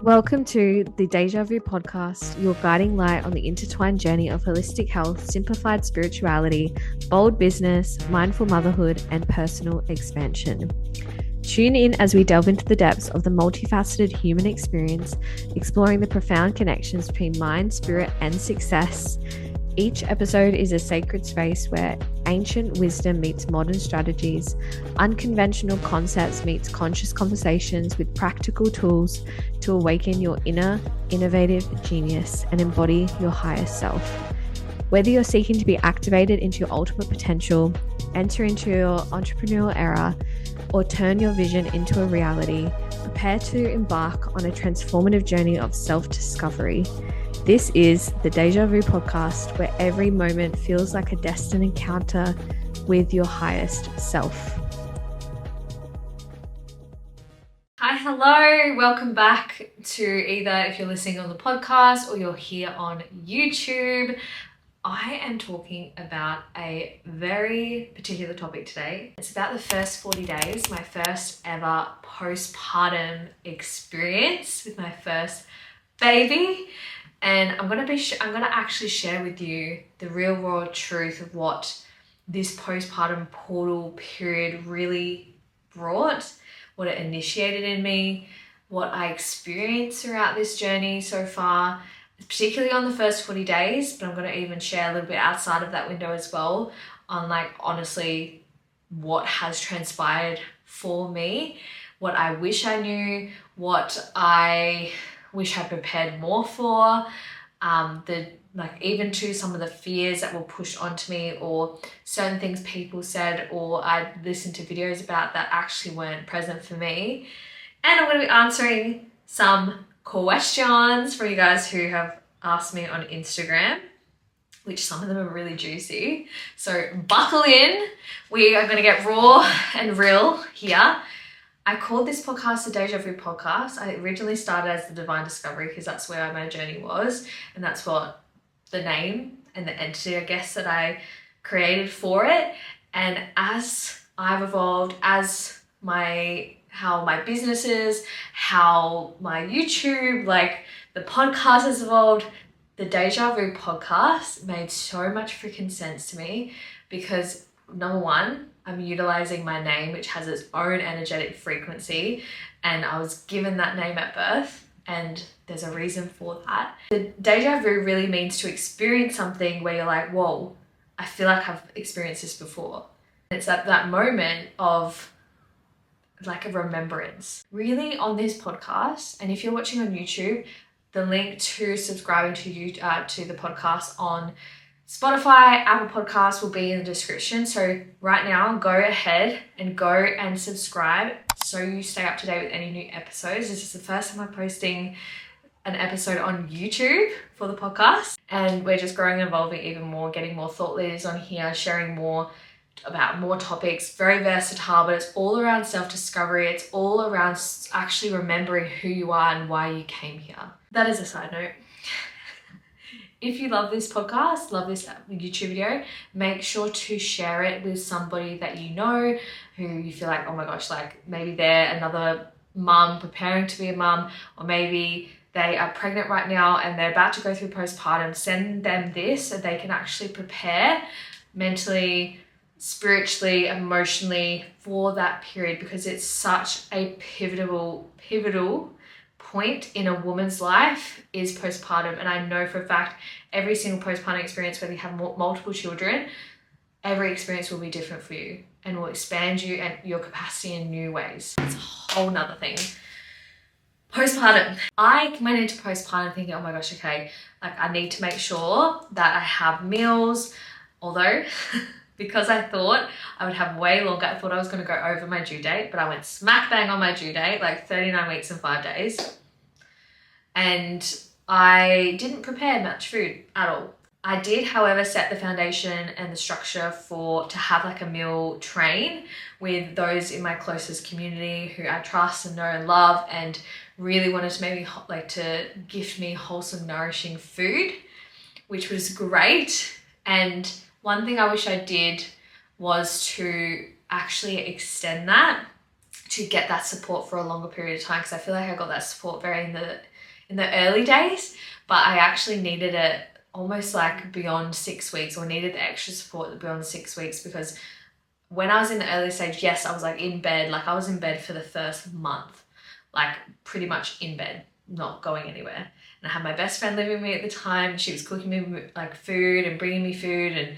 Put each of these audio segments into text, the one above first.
Welcome to the Deja Vu podcast, your guiding light on the intertwined journey of holistic health, simplified spirituality, bold business, mindful motherhood, and personal expansion. Tune in as we delve into the depths of the multifaceted human experience, exploring the profound connections between mind, spirit, and success. Each episode is a sacred space where ancient wisdom meets modern strategies, unconventional concepts meets conscious conversations with practical tools to awaken your inner, innovative genius and embody your highest self. Whether you're seeking to be activated into your ultimate potential, enter into your entrepreneurial era, or turn your vision into a reality, prepare to embark on a transformative journey of self-discovery. This is the Deja Vu podcast, where every moment feels like a destined encounter with your highest self. Hi, hello. Welcome back to either if you're listening on the podcast or you're here on YouTube. I am talking about a very particular topic today. It's about the first 40 days, my first ever postpartum experience with my first baby. And I'm gonna actually share with you the real world truth of what this postpartum portal period really brought, what it initiated in me, what I experienced throughout this journey so far, particularly on the first 40 days, but I'm gonna even share a little bit outside of that window as well on honestly what has transpired for me, what I wish I knew, what I wish I prepared more for, even to some of the fears that were pushed onto me or certain things people said or I listened to videos about that actually weren't present for me. And I'm going to be answering some questions for you guys who have asked me on Instagram, which some of them are really juicy. So buckle in. We are going to get raw and real here. I called this podcast the Deja Vu podcast. I originally started as the Divine Discovery because that's where my journey was, and that's what the name and the entity, I guess, that I created for it. And as I've evolved, as how my business is, how my YouTube, the podcast has evolved, the Deja Vu podcast made so much freaking sense to me because number one, I'm utilizing my name, which has its own energetic frequency, and I was given that name at birth, and there's a reason for that. The deja vu really means to experience something where you're like, whoa, I feel like I've experienced this before. It's at that moment of a remembrance. Really, on this podcast, and if you're watching on YouTube, the link to subscribing to the podcast on Spotify, Apple Podcasts will be in the description. So right now, go ahead and subscribe so you stay up to date with any new episodes. This is the first time I'm posting an episode on YouTube for the podcast. And we're just growing and evolving even more, getting more thought leaders on here, sharing more about more topics. Very versatile, but it's all around self-discovery. It's all around actually remembering who you are and why you came here. That is a side note. If you love this podcast, love this YouTube video, make sure to share it with somebody that you know who you feel like, oh my gosh, maybe they're another mum preparing to be a mum, or maybe they are pregnant right now and they're about to go through postpartum. Send them this so they can actually prepare mentally, spiritually, emotionally for that period, because it's such a pivotal point in a woman's life is postpartum. And I know for a fact every single postpartum experience, whether you have multiple children, every experience will be different for you and will expand you and your capacity in new ways. It's a whole nother thing. Postpartum. I went into postpartum thinking, oh my gosh, okay, I need to make sure that I have meals, although because I thought I would have way longer, I thought I was going to go over my due date, but I went smack bang on my due date, 39 weeks and 5 days. And I didn't prepare much food at all. I did, however, set the foundation and the structure to have a meal train with those in my closest community who I trust and know and love, and really wanted to maybe to gift me wholesome, nourishing food, which was great. And one thing I wish I did was to actually extend that to get that support for a longer period of time, because I feel like I got that support very in the early days, but I actually needed it almost like beyond 6 weeks, or needed the extra support beyond 6 weeks, because when I was in the early stage, yes, I was like in bed, like I was in bed for the first month, like pretty much in bed, not going anywhere. And I had my best friend living with me at the time. She was cooking me like food and bringing me food and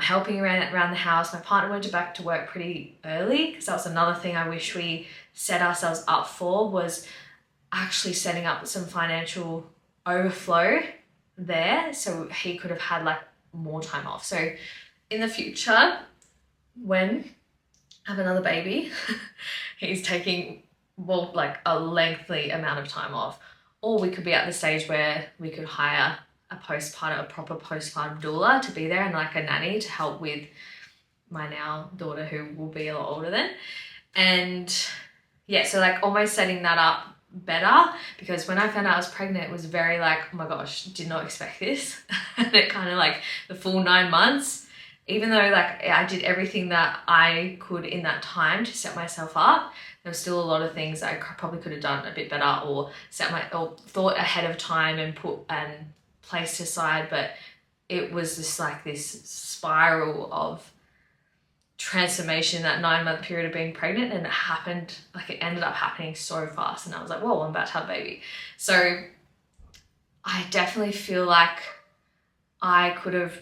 helping around the house. My partner went back to work pretty early, because that was another thing I wish we set ourselves up for, was actually setting up some financial overflow there, so he could have had like more time off. So in the future, when I have another baby, he's taking, well, like a lengthy amount of time off, or we could be at the stage where we could hire a proper postpartum doula to be there, and like a nanny to help with my now daughter, who will be a lot older then. And yeah, so like almost setting that up better, because when I found out I was pregnant, it was very like, oh my gosh, did not expect this. And it kind of like the full 9 months, even though like I did everything that I could in that time to set myself up, there was still a lot of things I probably could have done a bit better, or thought ahead of time and placed aside. But it was just like this spiral of transformation, that 9-month period of being pregnant, and it ended up happening so fast, and I was like, whoa, I'm about to have a baby. So I definitely feel like I could have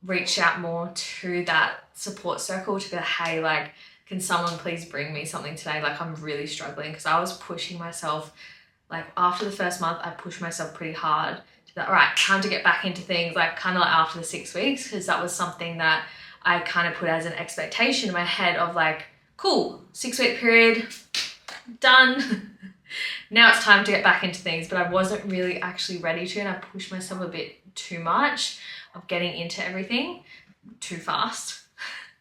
reached out more to that support circle to be like, hey, like, can someone please bring me something today? Like, I'm really struggling, because I was pushing myself, like after the first month, I pushed myself pretty hard to be like, all right, time to get back into things, like kind of like after the 6 weeks, because that was something that I kind of put as an expectation in my head of like, cool, 6-week period, done. Now it's time to get back into things. But I wasn't really actually ready to, and I pushed myself a bit too much of getting into everything too fast.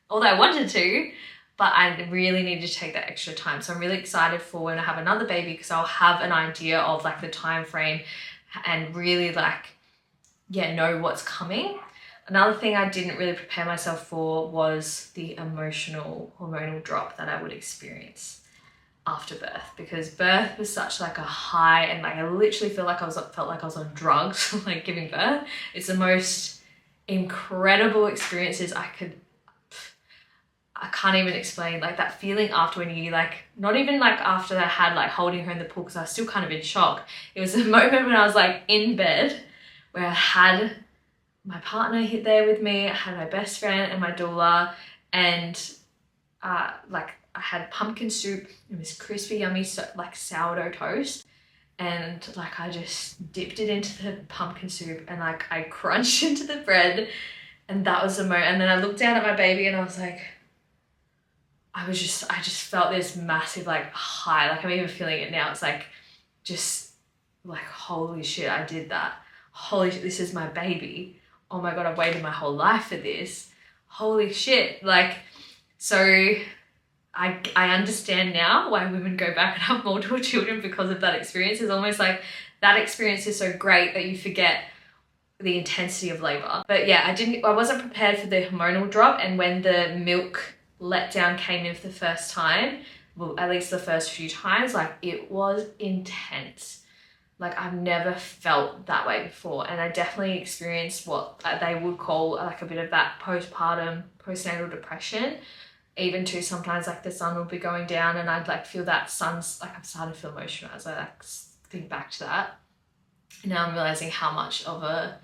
Although I wanted to, but I really needed to take that extra time. So I'm really excited for when I have another baby, because I'll have an idea of like the time frame and really like, yeah, know what's coming. Another thing I didn't really prepare myself for was the emotional hormonal drop that I would experience after birth, because birth was such like a high, and like I literally felt like I was on drugs like giving birth. It's the most incredible experiences I can't even explain, like that feeling after, when you like, not even like after I had like holding her in the pool, because I was still kind of in shock. It was a moment when I was like in bed where I had my partner hit there with me, I had my best friend and my doula, and like I had pumpkin soup. It was crispy, yummy, like sourdough toast, and like I just dipped it into the pumpkin soup, and like I crunched into the bread, and that was the moment. And then I looked down at my baby, and I was like, I just felt this massive like high, like I'm even feeling it now. It's like, just like, holy shit, I did that. Holy shit, this is my baby. Oh my God, I've waited my whole life for this. Holy shit. Like, so I understand now why women go back and have multiple children, because of that experience. It's almost like that experience is so great that you forget the intensity of labor. But yeah, I wasn't prepared for the hormonal drop. And when the milk letdown came in for the first time, well, at least the first few times, like it was intense. Like I've never felt that way before. And I definitely experienced what they would call like a bit of that postnatal depression. Even too, sometimes like the sun will be going down, and I'd like feel that sun's, like I'm starting to feel emotional as I like think back to that. And now I'm realizing how much of a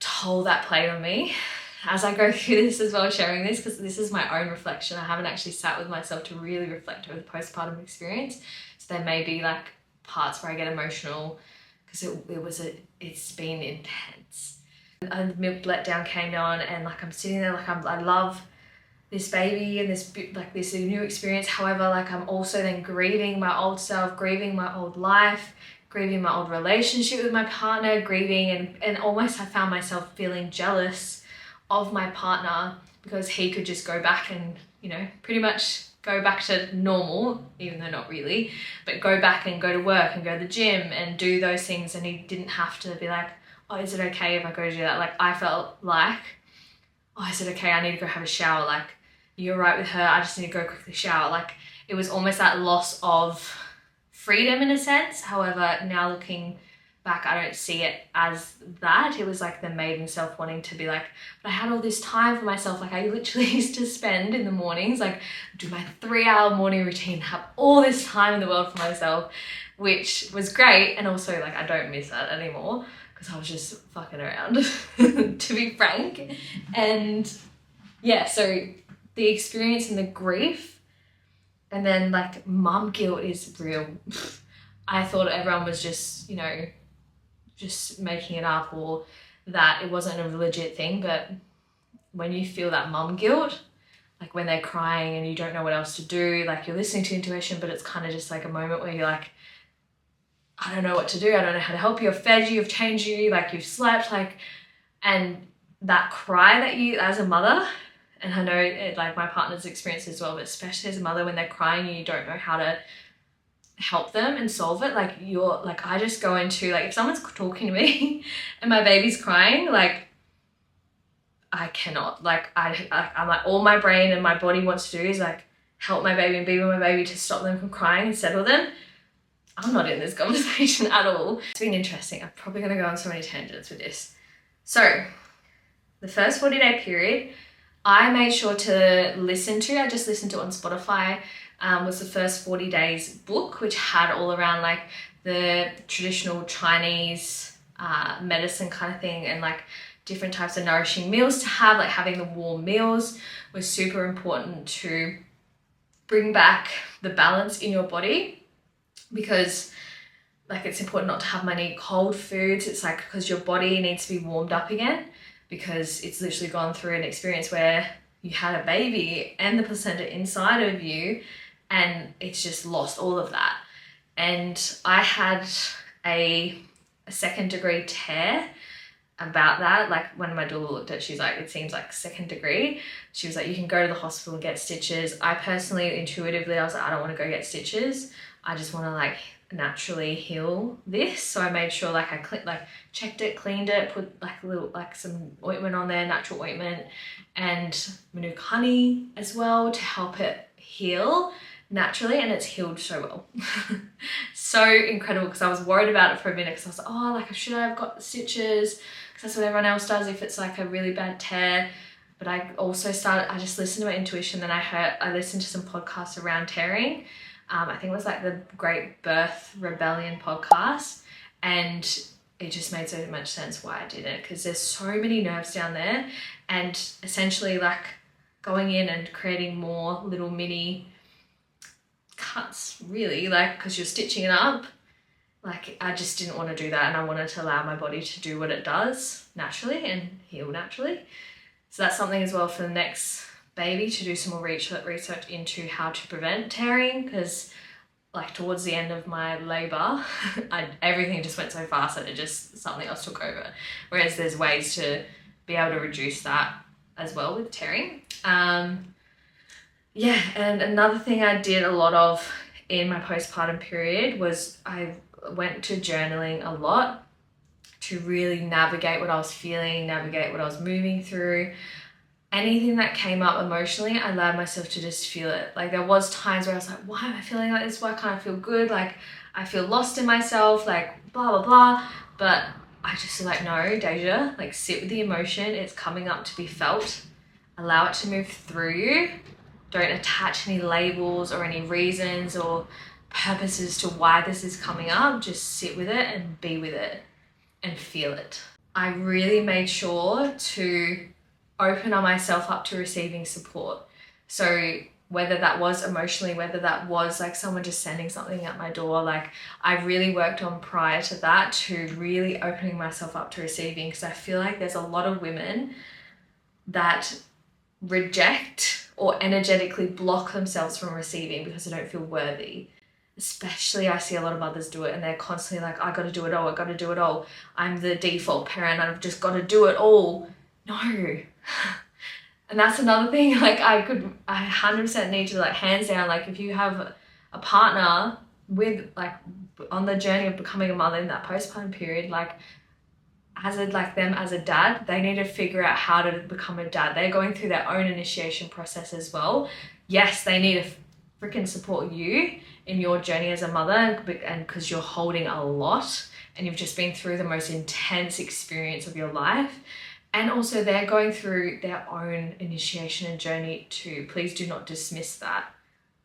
toll that played on me as I go through this as well, sharing this, because this is my own reflection. I haven't actually sat with myself to really reflect over the postpartum experience. So there may be like parts where I get emotional, because it's been intense. And the milk letdown came on, and like I'm sitting there, like I love this baby and this new experience. However, like I'm also then grieving my old self, grieving my old life, grieving my old relationship with my partner, grieving and almost I found myself feeling jealous of my partner, because he could just go back and, you know, pretty much go back to normal, even though not really, but go back and go to work and go to the gym and do those things. And he didn't have to be like, oh, is it okay if I go do that? Like I felt like, oh, is it okay? I need to go have a shower. Like, you're right with her. I just need to go quickly shower. Like it was almost that loss of freedom in a sense. However, now looking back, I don't see it as that. It was like the maiden self wanting to be like, but I had all this time for myself. Like I literally used to spend in the mornings, like do my 3-hour morning routine, have all this time in the world for myself, which was great. And also like, I don't miss that anymore because I was just fucking around to be frank. And yeah, so the experience and the grief, and then like mum guilt is real. I thought everyone was just, you know, just making it up, or that it wasn't a legit thing. But when you feel that mum guilt, like when they're crying and you don't know what else to do, like you're listening to intuition, but it's kind of just like a moment where you're like, I don't know what to do. I don't know how to help you. I've fed you, I've changed you, like you've slept, like, and that cry that you, as a mother, and I know it, like my partner's experience as well, but especially as a mother, when they're crying and you don't know how to help them and solve it, like you're like, I just go into like, if someone's talking to me and my baby's crying, like I cannot, like I'm like, all my brain and my body wants to do is like help my baby and be with my baby to stop them from crying and settle them. I'm not in this conversation at all. It's been interesting. I'm probably going to go on so many tangents with this. So the first 40-day period, I made sure to listen to, I just listened to on Spotify, was the First 40 Days book, which had all around like the traditional Chinese medicine kind of thing, and like different types of nourishing meals to have, like having the warm meals was super important to bring back the balance in your body, because like it's important not to have many cold foods. It's like, because your body needs to be warmed up again, because it's literally gone through an experience where you had a baby and the placenta inside of you, and it's just lost all of that. And I had a 2nd degree tear about that. Like when my doula looked at it, she's like, it seems like 2nd degree. She was like, you can go to the hospital and get stitches. I personally, intuitively, I was like, I don't want to go get stitches. I just want to like naturally heal this. So I made sure like I checked it, cleaned it, put like a little, like some ointment on there, natural ointment, and Manuka honey as well to help it heal naturally. And it's healed so well. So incredible, because I was worried about it for a minute, because I was like, oh, like should I have got the stitches? Because that's what everyone else does if it's like a really bad tear. But I also I just listened to my intuition. Then I listened to some podcasts around tearing. I think it was like the Great Birth Rebellion podcast, and it just made so much sense why I did it, because there's so many nerves down there, and essentially like going in and creating more little mini cuts, really, like because you're stitching it up. Like I just didn't want to do that, and I wanted to allow my body to do what it does naturally and heal naturally. So that's something as well for the next baby, to do some more research into how to prevent tearing, because like towards the end of my labor, everything just went so fast that it just, something else took over. Whereas there's ways to be able to reduce that as well with tearing. Yeah, and another thing I did a lot of in my postpartum period was I went to journaling a lot to really navigate what I was feeling, navigate what I was moving through. Anything that came up emotionally, I allowed myself to just feel it. Like there was times where I was like, why am I feeling like this? Why can't I feel good? Like I feel lost in myself, like blah, blah, blah. But I just feel like, no, Deja, like sit with the emotion. It's coming up to be felt. Allow it to move through you. Don't attach any labels or any reasons or purposes to why this is coming up. Just sit with it and be with it and feel it. I really made sure to open myself up to receiving support. So whether that was emotionally, whether that was like someone just sending something at my door, like I really worked on prior to that to really opening myself up to receiving, because I feel like there's a lot of women that reject or energetically block themselves from receiving because they don't feel worthy. Especially I see a lot of mothers do it, and they're constantly like, I got to do it all, I got to do it all. I'm the default parent, I've just got to do it all. No. And that's another thing, like I 100% need to, like hands down, like if you have a partner with like on the journey of becoming a mother in that postpartum period, like as a, like them as a dad, they need to figure out how to become a dad. They're going through their own initiation process as well. Yes, they need to freaking support you in your journey as a mother, and because you're holding a lot and you've just been through the most intense experience of your life. And also they're going through their own initiation and journey too. Please do not dismiss that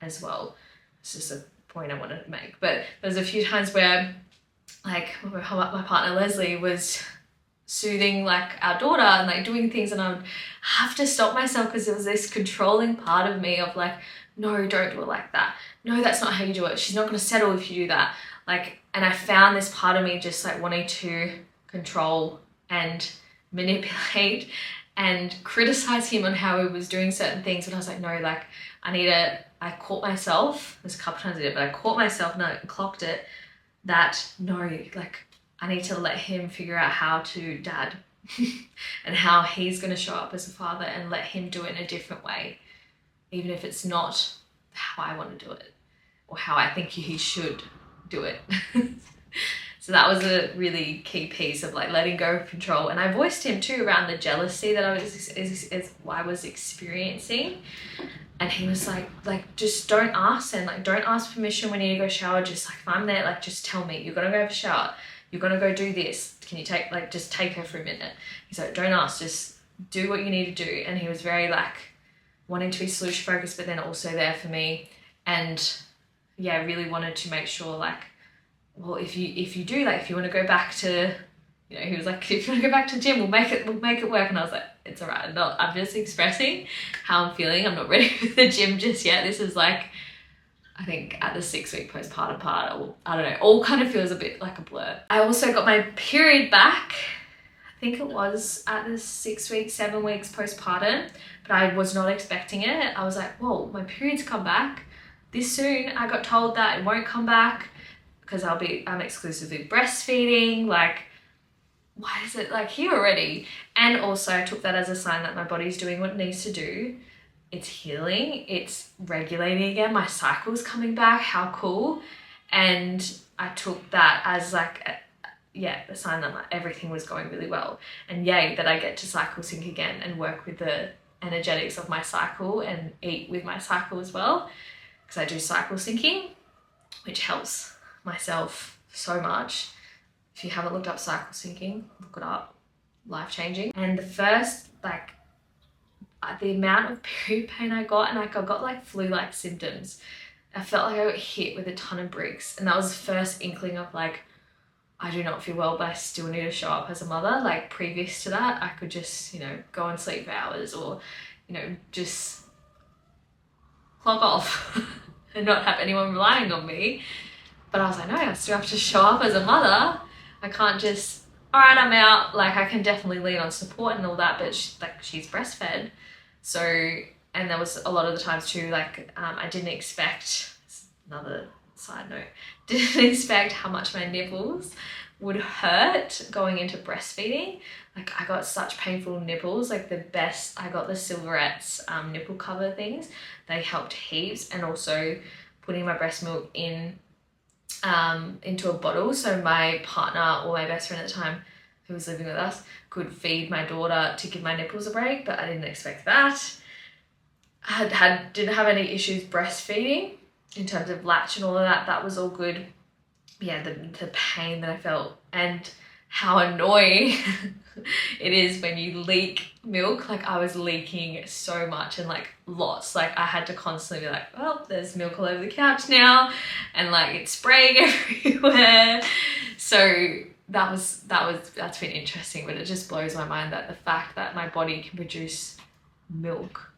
as well. It's just a point I wanted to make. But there's a few times where like my partner Leslie was soothing like our daughter and like doing things, and I would have to stop myself because there was this controlling part of me of like, no, don't do it like that. No, that's not how you do it. She's not going to settle if you do that. Like, and I found this part of me just like wanting to control and manipulate and criticize him on how he was doing certain things. But I was like, no, like I caught myself, there's a couple times I did, but I caught myself and I clocked it that no, like I need to let him figure out how to dad and how he's going to show up as a father, and let him do it in a different way, even if it's not how I want to do it or how I think he should do it. So that was a really key piece of like letting go of control. And I voiced him too around the jealousy that I was experiencing. And he was like just don't ask, and like don't ask permission when you need to go shower. Just like if I'm there, like just tell me you're gonna go have a shower, you're gonna go do this. Can you just take her for a minute? He's like, don't ask, just do what you need to do. And he was very like wanting to be solution focused, but then also there for me. And yeah, really wanted to make sure like, well, if you do, like if you want to go back to, you know, he was like, if you want to go back to the gym, we'll make it work. And I was like, it's all right. I'm just expressing how I'm feeling. I'm not ready for the gym just yet. This is like, I think at the 6-week postpartum part, I don't know, all kind of feels a bit like a blur. I also got my period back. I think it was at the 7 weeks postpartum, but I was not expecting it. I was like, whoa, my period's come back this soon. I got told that it won't come back because I'm exclusively breastfeeding. Like, why is it like here already? And also I took that as a sign that my body's doing what it needs to do. It's healing, it's regulating again, my cycle's coming back, how cool. And I took that as like, a sign that everything was going really well. And yay, that I get to cycle sync again and work with the energetics of my cycle and eat with my cycle as well. Because I do cycle syncing, which helps myself so much. If you haven't looked up cycle syncing, look it up, life-changing. And the first, like, the amount of period pain I got, and like I got like flu-like symptoms. I felt like I got hit with a ton of bricks, and that was the first inkling of like, I do not feel well, but I still need to show up as a mother. Like previous to that, I could just, you know, go and sleep for hours or, you know, just clock off and not have anyone relying on me. But I was like, no, I still have to show up as a mother. I can't just, all right, I'm out. Like I can definitely lean on support and all that, but she's breastfed. So, and there was a lot of the times too, like I didn't expect, another side note, didn't expect how much my nipples would hurt going into breastfeeding. Like I got such painful nipples, like I got the Silverettes nipple cover things. They helped heaps, and also putting my breast milk in into a bottle so my partner or my best friend at the time who was living with us could feed my daughter to give my nipples a break, but I didn't expect that. Didn't have any issues breastfeeding in terms of latch and all of that. That was all good. Yeah, the pain that I felt and how annoying it is when you leak milk. Like I was leaking so much and like lots. Like I had to constantly be like, well, there's milk all over the couch now, and like it's spraying everywhere. So that's been interesting, but it just blows my mind that the fact that my body can produce milk,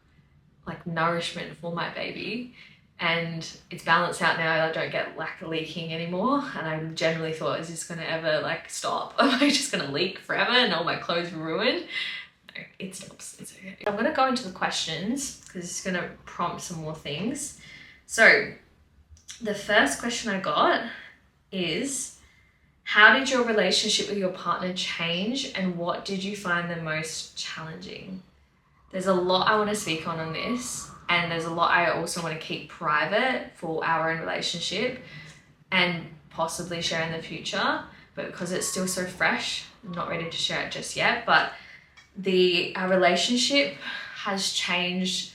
like nourishment for my baby, and it's balanced out now. I don't get like leaking anymore, and I generally thought, is this gonna ever like stop? Am I just gonna leak forever and all my clothes ruined? No, it stops. It's okay. I'm gonna go into the questions because it's gonna prompt some more things. So the first question I got is, how did your relationship with your partner change, and what did you find the most challenging? There's a lot I want to speak on this, and there's a lot I also want to keep private for our own relationship and possibly share in the future, but because it's still so fresh, I'm not ready to share it just yet. But our relationship has changed.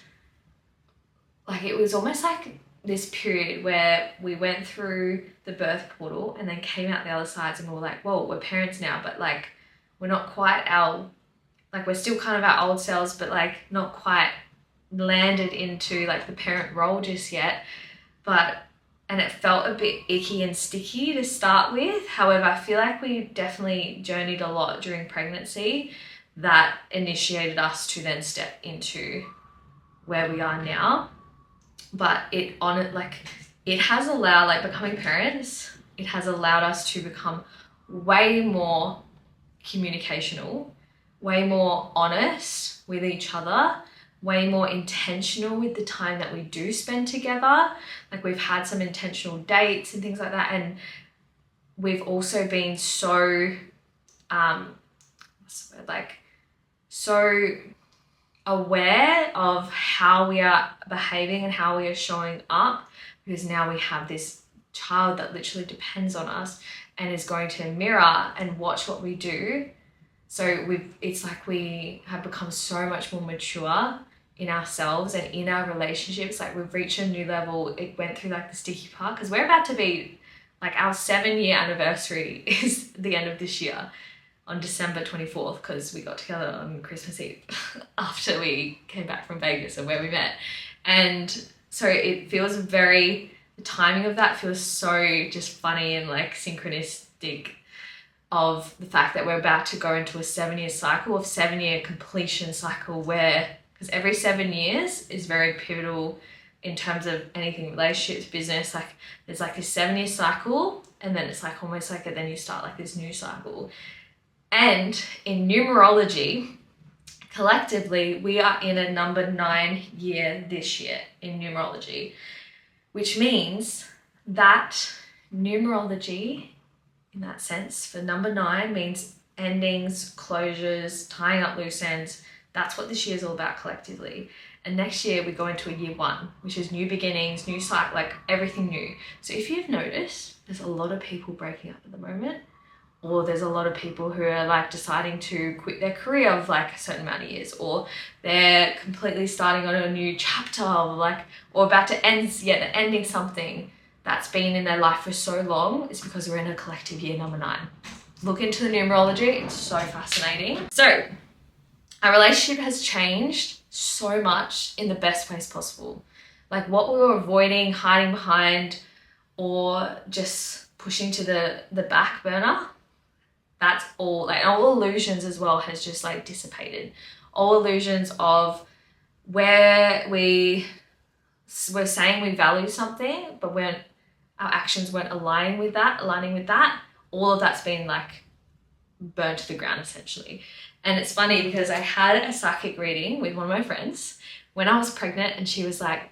Like it was almost like this period where we went through the birth portal and then came out the other sides, and we were like, whoa, we're parents now, but like we're not quite we're still kind of our old selves, but like not quite landed into like the parent role just yet. And it felt a bit icky and sticky to start with. However, I feel like we definitely journeyed a lot during pregnancy that initiated us to then step into where we are now. But it has allowed, like becoming parents, it has allowed us to become way more communicational, way more honest with each other, way more intentional with the time that we do spend together. Like we've had some intentional dates and things like that. And we've also been so, so aware of how we are behaving and how we are showing up, because now we have this child that literally depends on us and is going to mirror and watch what we do. So it's like we have become so much more mature in ourselves and in our relationships. Like we've reached a new level. It went through like the sticky part, because we're about to be like, our 7-year anniversary is the end of this year on December 24th, because we got together on Christmas Eve after we came back from Vegas and where we met. And so it feels the timing of that feels so just funny and like synchronistic of the fact that we're about to go into a 7-year cycle, of 7-year completion cycle, where, because every 7 years is very pivotal in terms of anything, relationships, business. Like there's like this 7-year cycle, and then it's like almost like then you start like this new cycle. And in numerology, collectively, we are in a number 9 year this year in numerology, which means that numerology, in that sense, for number 9 means endings, closures, tying up loose ends. That's what this year is all about collectively. And next year we go into a year 1, which is new beginnings, new cycle, like everything new. So if you've noticed, there's a lot of people breaking up at the moment, or there's a lot of people who are like deciding to quit their career of like a certain amount of years, or they're completely starting on a new chapter of like, or about to end, they're ending something that's been in their life for so long. It's because we're in a collective year number 9. Look into the numerology, it's so fascinating. So our relationship has changed so much in the best ways possible. Like what we were avoiding, hiding behind, or just pushing to the back burner, that's all, like all illusions as well has just like dissipated. All illusions of where we're saying we value something, but when our actions weren't aligning with that, all of that's been like burnt to the ground essentially. And it's funny because I had a psychic reading with one of my friends when I was pregnant, and she was like,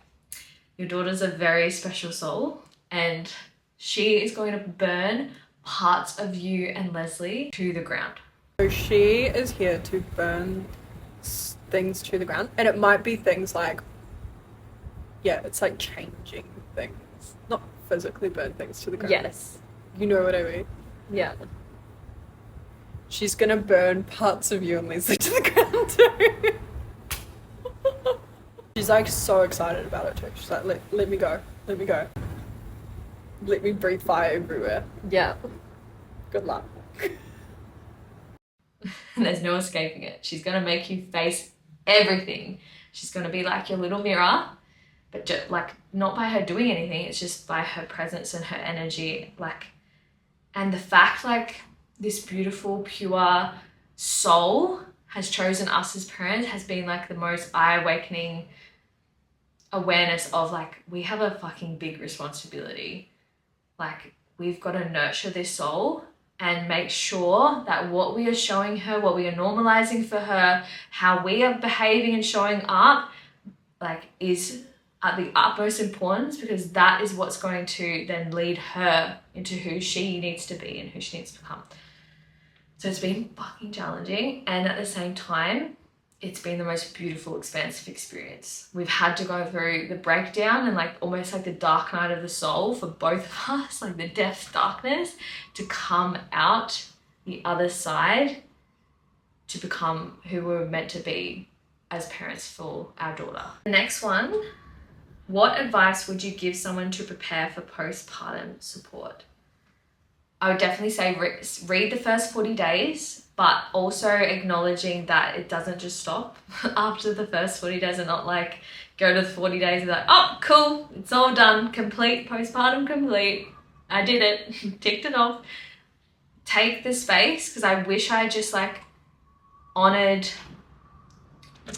your daughter's a very special soul and she is going to burn parts of you and Leslie to the ground. So she is here to burn things to the ground, and it might be things like, yeah, it's like changing things, not physically burn things to the ground. Yes. You know what I mean? Yeah. She's gonna burn parts of you and Leslie to the ground too. She's like so excited about it too. She's like, let me go. Let me breathe fire everywhere. Yeah. Good luck. There's no escaping it. She's going to make you face everything. She's going to be like your little mirror, but just, like not by her doing anything. It's just by her presence and her energy. Like, and the fact like this beautiful, pure soul has chosen us as parents has been like the most eye-awakening awareness of like, we have a fucking big responsibility. Like we've got to nurture this soul and make sure that what we are showing her, what we are normalizing for her, how we are behaving and showing up, like is at the utmost importance, because that is what's going to then lead her into who she needs to be and who she needs to become. So it's been fucking challenging, and at the same time, it's been the most beautiful, expansive experience. We've had to go through the breakdown and like almost like the dark night of the soul for both of us, like the depth darkness, to come out the other side to become who we were meant to be as parents for our daughter. The next one What advice would you give someone to prepare for postpartum support? I would definitely say read the first 40 days, but also acknowledging that it doesn't just stop after the first 40 days, and not like go to the 40 days and be like, oh, cool, it's all done, complete, postpartum complete. I did it, ticked it off. Take the space, because I wish I just like honored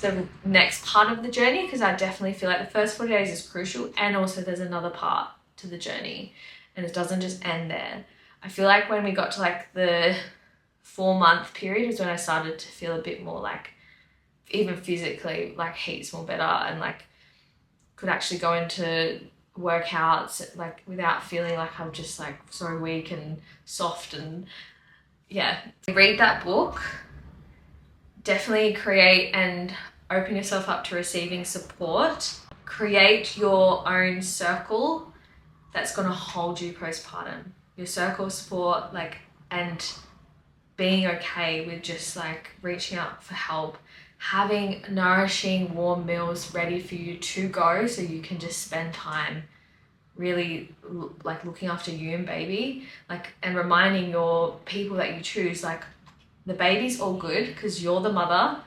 the next part of the journey, because I definitely feel like the first 40 days is crucial, and also there's another part to the journey and it doesn't just end there. I feel like when we got to like the 4-month period is when I started to feel a bit more like, even physically, like heaps more better, and like could actually go into workouts like without feeling like I'm just like so weak and soft. And yeah, read that book. Definitely create and open yourself up to receiving support. Create your own circle that's going to hold you postpartum. Your circle of support, like, and being okay with just like reaching out for help, having nourishing warm meals ready for you to go so you can just spend time really like looking after you and baby, like, and reminding your people that you choose, like, the baby's all good because you're the mother.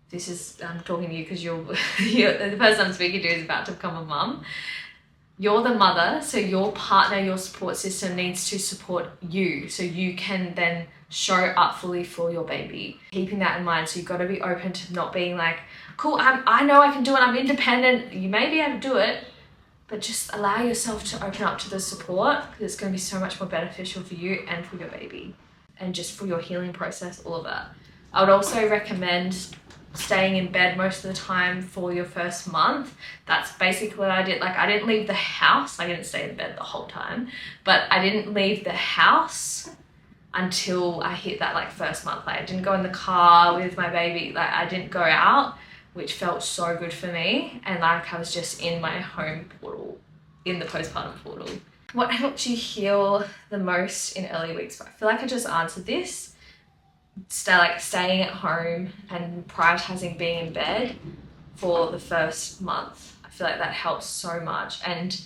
This is, I'm talking to you because you're the person I'm speaking to is about to become a mum. You're the mother, so your partner, your support system needs to support you so you can then show up fully for your baby. Keeping that in mind, so you've got to be open to not being like, cool, I know I can do it, I'm independent. You may be able to do it, but just allow yourself to open up to the support, because it's going to be so much more beneficial for you and for your baby, and just for your healing process, all of that. I would also recommend staying in bed most of the time for your first month. That's basically what I did. Like, I didn't leave the house. I didn't stay in bed the whole time, but I didn't leave the house until I hit that like first month. Like, I didn't go in the car with my baby. Like, I didn't go out, which felt so good for me. And like, I was just in my home portal, in the postpartum portal. What helped you heal the most in early weeks? I feel like I just answered this. Staying at home and prioritizing being in bed for the first month. I feel like that helps so much. And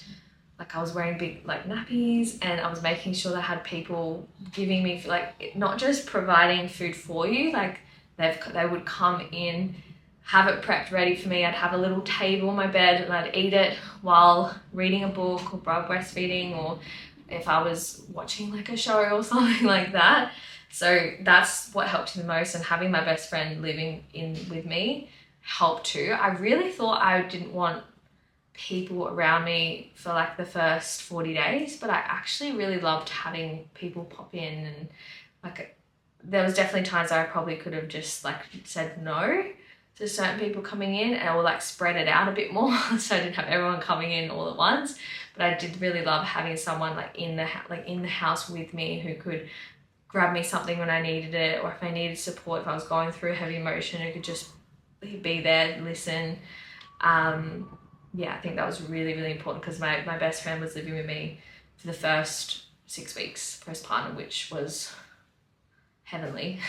like, I was wearing big like nappies, and I was making sure that I had people giving me, like, not just providing food for you, like they would come in, have it prepped ready for me. I'd have a little table on my bed and I'd eat it while reading a book or breastfeeding, or if I was watching like a show or something like that. So that's what helped me the most, and having my best friend living in with me helped too. I really thought I didn't want people around me for like the first 40 days, but I actually really loved having people pop in, and like, there was definitely times I probably could have just like said no to certain people coming in, or like spread it out a bit more so I didn't have everyone coming in all at once. But I did really love having someone like in the house with me who could grab me something when I needed it, or if I needed support, if I was going through a heavy emotion, who could just be there, listen. Yeah, I think that was really, really important, because my best friend was living with me for the first 6 weeks postpartum, which was heavenly.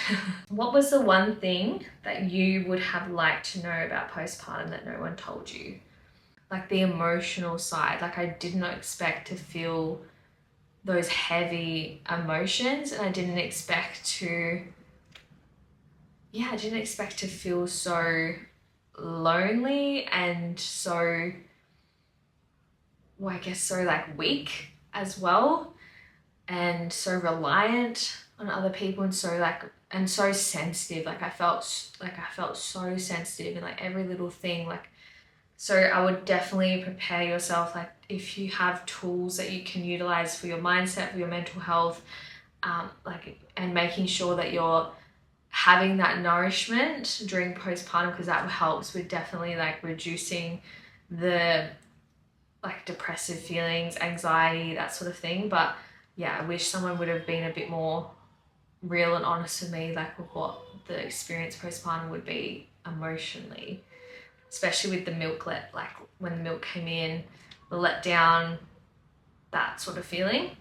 What was the one thing that you would have liked to know about postpartum that no one told you? Like the emotional side. Like, I did not expect to feel those heavy emotions, and I didn't expect to feel so lonely and so, well, I guess so like weak as well, and so reliant on other people, and so sensitive. Like, I felt so sensitive in like every little thing. Like, so I would definitely prepare yourself, like, if you have tools that you can utilize for your mindset, for your mental health, and making sure that you're having that nourishment during postpartum, because that helps with definitely like reducing the like depressive feelings, anxiety, that sort of thing. But yeah, I wish someone would have been a bit more real and honest with me, like with what the experience postpartum would be emotionally, especially with the milk like when the milk came in, the letdown, that sort of feeling.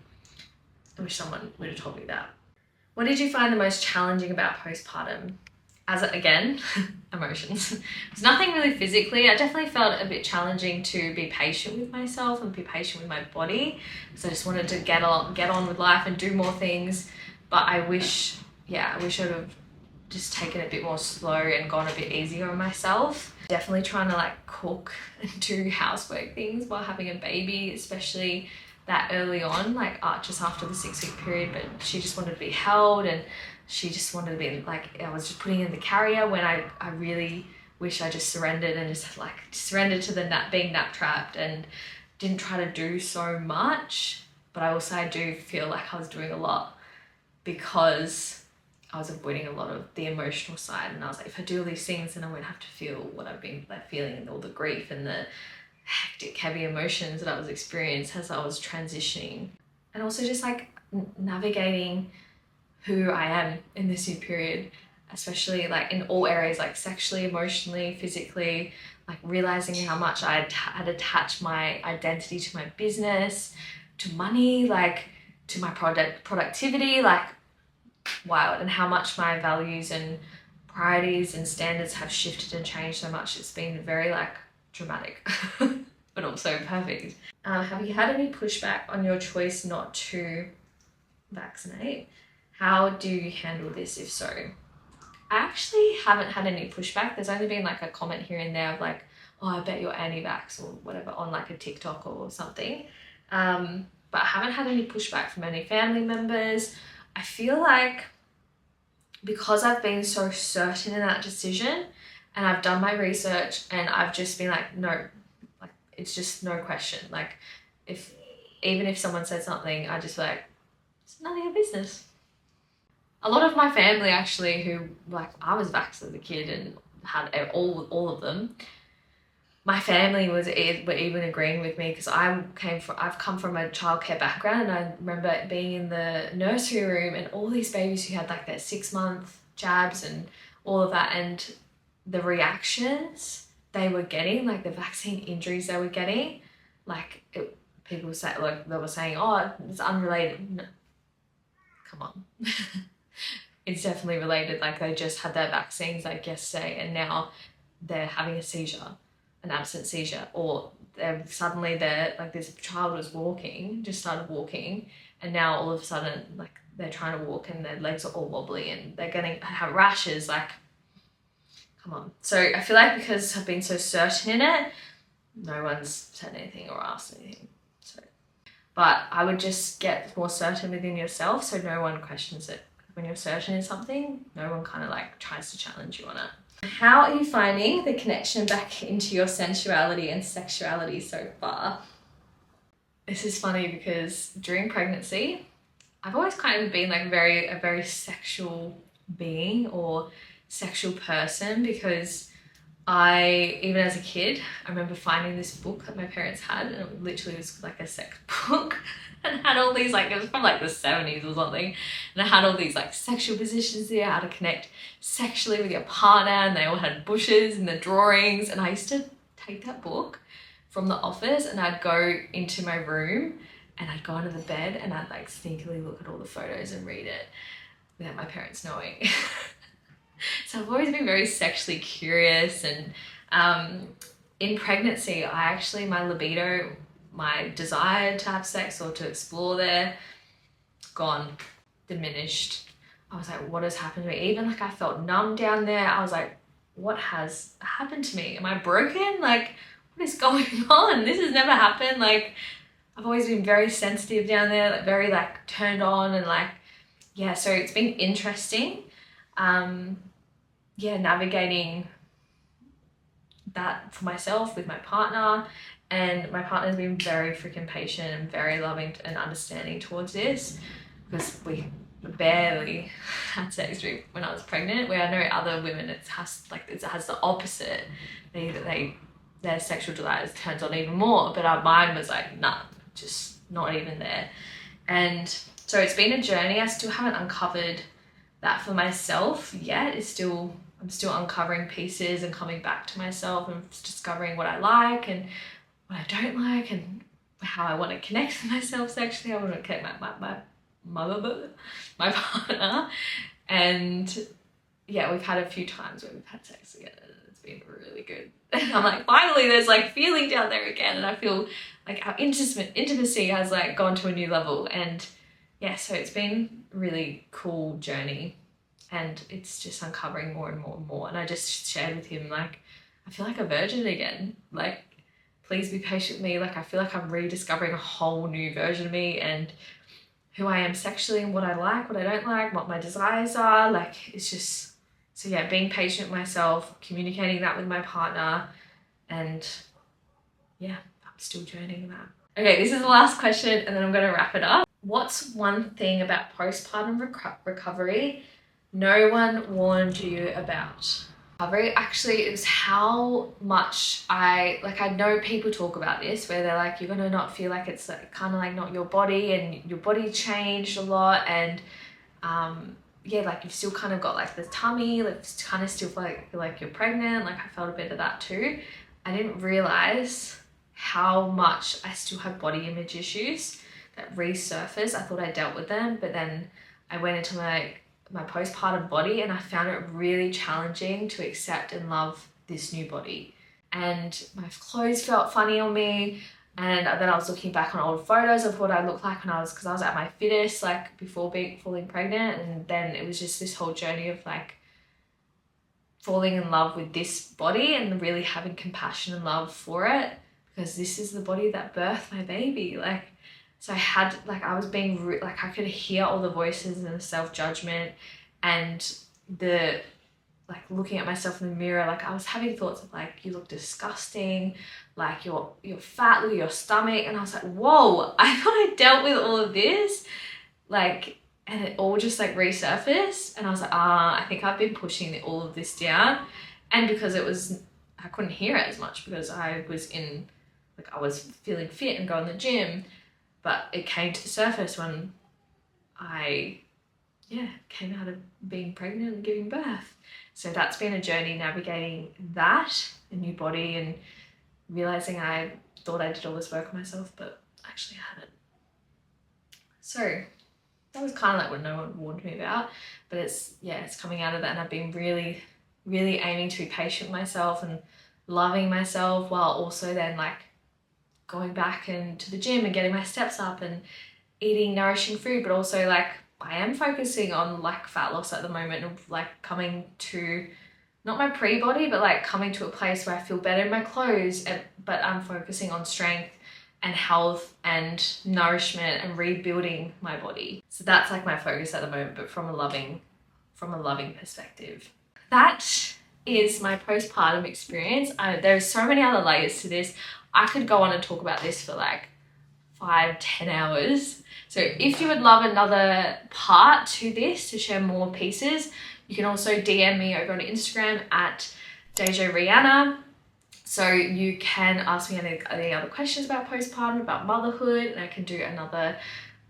I wish someone would have told me that. What did you find the most challenging about postpartum? again, emotions. It's nothing really physically. I definitely felt a bit challenging to be patient with myself and be patient with my body. So I just wanted to get on with life and do more things. But I wish I would have just taken it a bit more slow and gone a bit easier on myself. Definitely trying to like cook and do housework things while having a baby, especially that early on, like just after the 6-week period. But she just wanted to be held, and she just wanted to be like, I was just putting in the carrier when I really wish I just surrendered and just like surrendered to the being nap trapped and didn't try to do so much. But I do feel like I was doing a lot because I was avoiding a lot of the emotional side, and I was like, if I do all these things, then I won't have to feel what I've been like feeling, and all the grief and the hectic, heavy emotions that I was experiencing as I was transitioning. And also just like navigating who I am in this new period, especially like in all areas, like sexually, emotionally, physically, like realizing how much I had attached my identity to my business, to money, like to my productivity, like wild, and how much my values and priorities and standards have shifted and changed so much. It's been very like dramatic, but also perfect. Have you had any pushback on your choice not to vaccinate? How do you handle this if so? I actually haven't had any pushback. There's only been like a comment here and there of like, oh, I bet you're anti-vax or whatever on like a TikTok or something. But I haven't had any pushback from any family members. I feel like because I've been so certain in that decision and I've done my research and I've just been like, no, like it's just no question. Like even if someone said something, I just like, it's none of your business. A lot of my family actually who like, I was vaxxed as a kid and had all of them. My family were even agreeing with me because I've come from a childcare background, and I remember being in the nursery room and all these babies who had like their 6-month jabs and all of that, and the reactions they were getting, like the vaccine injuries they were getting, like people say, like they were saying, oh, it's unrelated. No. Come on. It's definitely related. Like they just had their vaccines like yesterday and now they're having a seizure, an absent seizure, or suddenly they're like, this child was walking, just started walking, and now all of a sudden like they're trying to walk and their legs are all wobbly and they're gonna have rashes. Like, come on. So I feel like because I've been so certain in it, no one's said anything or asked anything. So, but I would just get more certain within yourself so no one questions it. When you're certain in something, no one kind of like tries to challenge you on it. How are you finding the connection back into your sensuality and sexuality so far? This is funny because during pregnancy, I've always kind of been like a very sexual being or sexual person, because even as a kid, I remember finding this book that my parents had, and it literally was like a sex book and had all these, like, it was from like the 70s or something, and it had all these like sexual positions there, how to connect sexually with your partner, and they all had bushes and the drawings. And I used to take that book from the office and I'd go into my room and I'd go under the bed and I'd like sneakily look at all the photos and read it without my parents knowing. So I've always been very sexually curious, and in pregnancy, my libido, my desire to have sex or to explore there, gone, diminished. I was like, what has happened to me? Even like I felt numb down there. I was like, what has happened to me? Am I broken? Like, what is going on? This has never happened. Like, I've always been very sensitive down there, like very like turned on, and like, yeah, so it's been interesting. Navigating that for myself with my partner, and my partner's been very freaking patient and very loving and understanding towards this, because we barely had sex when I was pregnant, where I know other women it has the opposite. Their sexual desires turns on even more, but mine was like, nah, just not even there. And so it's been a journey. I still haven't uncovered that for myself yet. I'm still uncovering pieces and coming back to myself and discovering what I like and what I don't like, and how I want to connect with myself sexually. I want to connect my partner, and yeah, we've had a few times where we've had sex together and it's been really good. And I'm like, finally there's like feeling down there again, and I feel like our intimacy has like gone to a new level. And yeah, so it's been a really cool journey, and it's just uncovering more and more and more. And I just shared with him, like, I feel like a virgin again. Like, please be patient with me. Like, I feel like I'm rediscovering a whole new version of me and who I am sexually and what I like, what I don't like, what my desires are. Like, it's just, so yeah, being patient with myself, communicating that with my partner, and yeah, I'm still journeying that. Okay, this is the last question and then I'm going to wrap it up. What's one thing about postpartum recovery no one warned you about? Recovery, actually, it was how much I know people talk about this where they're like, you're going to not feel like it's like, kind of like not your body, and your body changed a lot, and yeah, like you've still kind of got like the tummy, like kind of still feel like you're pregnant. Like I felt a bit of that too. I didn't realize how much I still have body image issues that resurfaced. I thought I dealt with them, but then I went into my postpartum body and I found it really challenging to accept and love this new body. And my clothes felt funny on me. And then I was looking back on old photos of what I looked like when because I was at my fittest, like before falling pregnant. And then it was just this whole journey of like falling in love with this body and really having compassion and love for it, because this is the body that birthed my baby. Like, so I had, like, I was being, like, I could hear all the voices and the self-judgment and the, like, looking at myself in the mirror. Like, I was having thoughts of, like, you look disgusting, like, you're fat, look at your stomach. And I was like, whoa, I thought I dealt with all of this. Like, and it all just, like, resurfaced. And I was like, I think I've been pushing all of this down. And because I couldn't hear it as much because I was I was feeling fit and going to the gym. But it came to the surface when I, came out of being pregnant and giving birth. So that's been a journey navigating that, a new body, and realizing I thought I did all this work on myself, but actually I hadn't. So that was kind of like what no one warned me about, but it's coming out of that, and I've been really, really aiming to be patient with myself and loving myself, while also then like going back into the gym and getting my steps up and eating nourishing food. But also like I am focusing on like fat loss at the moment, and like coming to not my pre-body, but like coming to a place where I feel better in my clothes, but I'm focusing on strength and health and nourishment and rebuilding my body. So that's like my focus at the moment, but from a loving perspective. That is my postpartum experience. There's so many other layers to this. I could go on and talk about this for like 5-10 hours. So if you would love another part to this, to share more pieces, you can also DM me over on Instagram at Deja Rihanna. So you can ask me any other questions about postpartum, about motherhood, and I can do another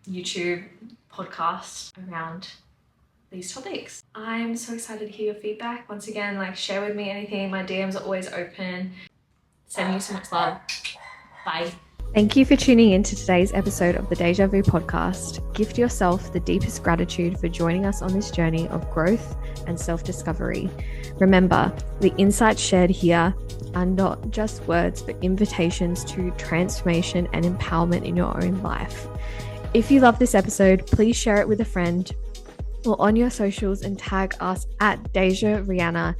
YouTube podcast around these topics. I'm so excited to hear your feedback. Once again, like share with me anything. My DMs are always open. Sending you so much love. Bye. Thank you for tuning in to today's episode of the Deja Vu podcast. Gift yourself the deepest gratitude for joining us on this journey of growth and self-discovery. Remember, the insights shared here are not just words, but invitations to transformation and empowerment in your own life. If you love this episode, please share it with a friend or on your socials and tag us at Deja Rihanna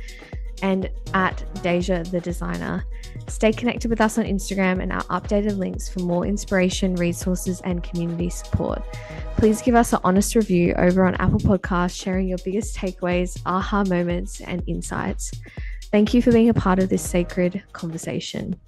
and at Deja the Designer. Stay connected with us on Instagram and our updated links for more inspiration, resources, and community support. Please give us an honest review over on Apple Podcasts, sharing your biggest takeaways, aha moments, and insights. Thank you for being a part of this sacred conversation.